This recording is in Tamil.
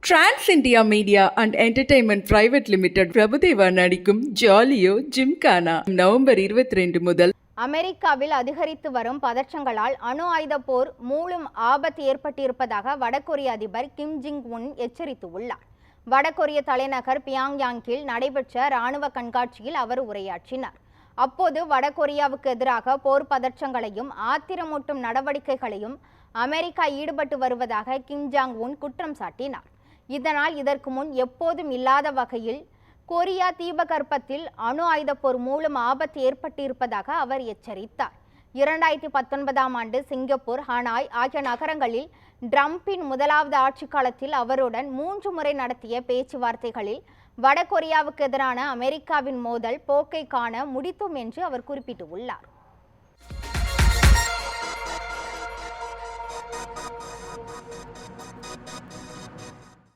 Trans India media and entertainment private limited Prabhudeva நடிக்கும் ஜாலியோ ஜிம்கானா நவம்பர் 22 முதல். அமெரிக்காவில் அதிகரித்து வரும் பதற்றங்களால் அணு ஆயுத போர் மூலம் ஆபத்து ஏற்பட்டிருப்பதாக வடகொரிய அதிபர் கிம் ஜிங் உன் எச்சரித்துள்ளார். வடகொரிய தலைநகர் பியாங்யாங்கில் நடைபெற்ற இராணுவ கண்காட்சியில் அவர் உரையாற்றினார். அப்போது வடகொரியாவுக்கு எதிராக போர் பதற்றங்களையும் ஆத்திரமூட்டும் நடவடிக்கைகளையும் அமெரிக்கா ஈடுபட்டு வருவதாக கிம் ஜாங் உன் குற்றம் சாட்டினார். இதனால் இதற்கு முன் எப்போதும் இல்லாத வகையில் கொரியா தீபகற்பத்தில் அணு ஆயுத போர் மூலம் ஆபத்து ஏற்பட்டிருப்பதாக அவர் எச்சரித்தார். 2019ஆம் ஆண்டு சிங்கப்பூர், ஹனாய் ஆகிய நகரங்களில் ட்ரம்பின் முதலாவது ஆட்சி காலத்தில் அவருடன் 3 முறை நடத்திய பேச்சுவார்த்தைகளில் வடகொரியாவுக்கு எதிரான அமெரிக்காவின் மோதல் போக்கை காண முடித்தோம் என்று அவர் குறிப்பிட்டுள்ளார்.